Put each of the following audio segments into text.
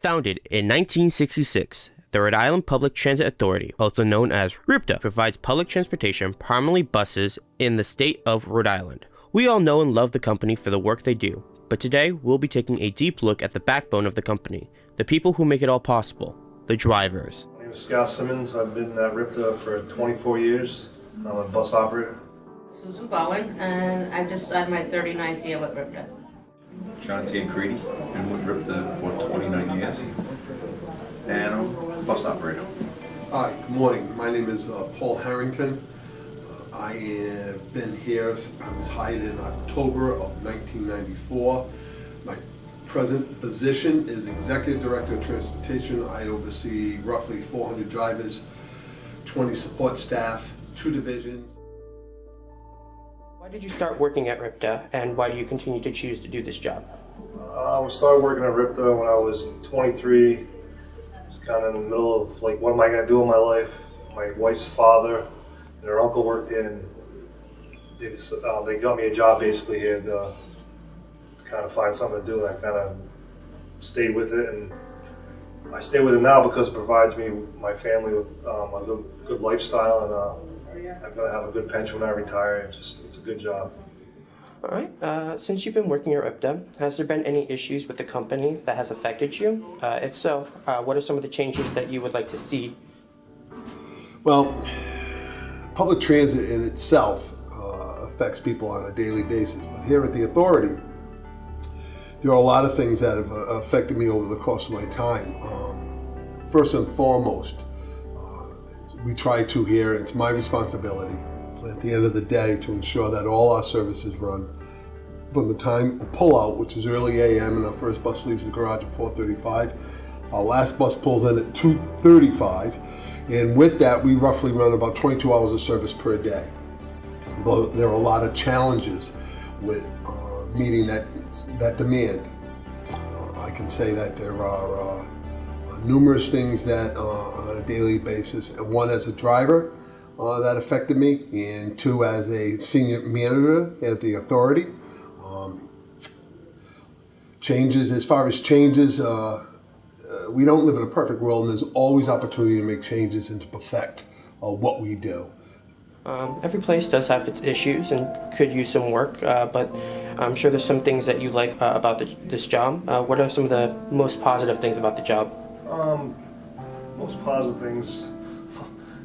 Founded in 1966, the Rhode Island Public Transit Authority, also known as RIPTA, provides public transportation, primarily buses, in the state of Rhode Island. We all know and love the company for the work they do, but today we'll be taking a deep look at the backbone of the company, the people who make it all possible, the drivers. My name is Scott Simmons. I've been at RIPTA for 24 years. I'm a bus operator. Susan Bowen, and I just started my 39th year with RIPTA. John Tancredi, been with RIPTA for 29 years, and I'm a bus operator. Hi, good morning. My name is Paul Harrington. I have been here, I was hired in October of 1994. My present position is Executive Director of Transportation. I oversee roughly 400 drivers, 20 support staff, 2 divisions. Why did you start working at RIPTA, and why do you continue to choose to do this job? I started working at RIPTA when I was 23. I was kind of in the middle of like, what am I going to do in my life? My wife's father and her uncle worked in. They got me a job basically here to kind of find something to do, and I kind of stayed with it. And I stay with it now because it provides me, my family, with a good lifestyle, and I'm going to have a good pension when I retire. It's a good job. All right. Since you've been working at RIPTA, has there been any issues with the company that has affected you? If so, what are some of the changes that you would like to see? Well, public transit in itself affects people on a daily basis, but here at the authority, there are a lot of things that have affected me over the course of my time. First and foremost, we try to here, it's my responsibility at the end of the day to ensure that all our services run from the time of pull out, which is early AM, and our first bus leaves the garage at 4:35. Our last bus pulls in at 2:35, and with that we roughly run about 22 hours of service per day. Though there are a lot of challenges with meeting that demand. I can say that there are numerous things that on a daily basis, and one as a driver that affected me, and 2 as a senior manager at the authority. Changes, as far as changes, we don't live in a perfect world, and there's always opportunity to make changes and to perfect what we do. Every place does have its issues and could use some work, but I'm sure there's some things that you like about this job. What are some of the most positive things about the job? Most positive things,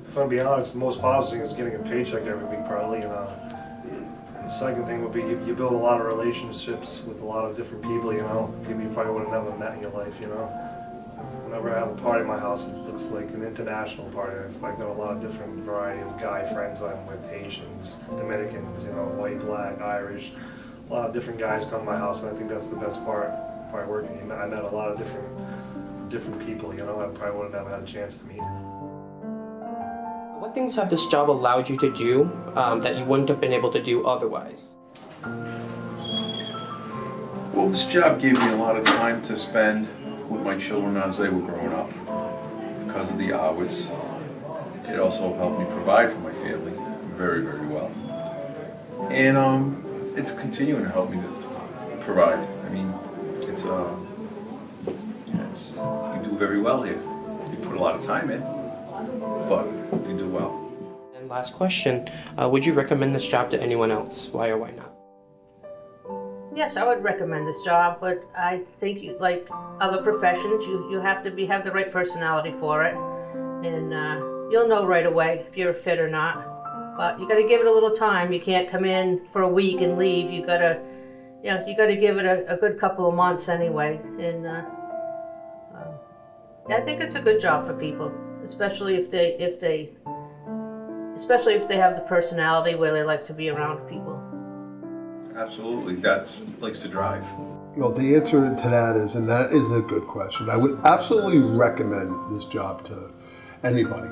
if I'm being honest, the most positive thing is getting a paycheck every week probably. The second thing would be you build a lot of relationships with a lot of different people, people you probably would have never met in your life, Whenever I have a party at my house, it looks like an international party. I've got a lot of different variety of guy friends I'm with, Haitians, Dominicans, white, black, Irish. A lot of different guys come to my house, and I think that's the best part by working. I met a lot of different people, I probably would have never had a chance to meet. What things have this job allowed you to do that you wouldn't have been able to do otherwise? Well, this job gave me a lot of time to spend with my children as they were growing up because of the hours. It also helped me provide for my family very, very well. And it's continuing to help me to provide. I mean, you do very well here. You put a lot of time in, but you do well. And last question, would you recommend this job to anyone else? Why or why not? Yes, I would recommend this job, but I think like other professions, you have to have the right personality for it, and you'll know right away if you're fit or not. But you got to give it a little time. You can't come in for a week and leave. You got to give it a good couple of months anyway. And I think it's a good job for people, especially if they have the personality where they like to be around people. Absolutely, that's likes to drive. Well, the answer to that is, and that is a good question, I would absolutely recommend this job to anybody.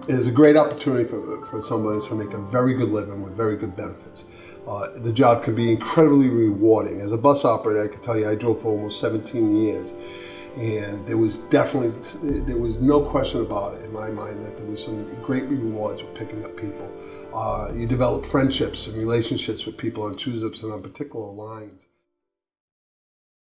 It is a great opportunity for somebody to make a very good living with very good benefits. The job can be incredibly rewarding. As a bus operator, I can tell you I drove for almost 17 years. And there was no question about it in my mind that there was some great rewards with picking up people. You develop friendships and relationships with people on choose-ups and on particular lines.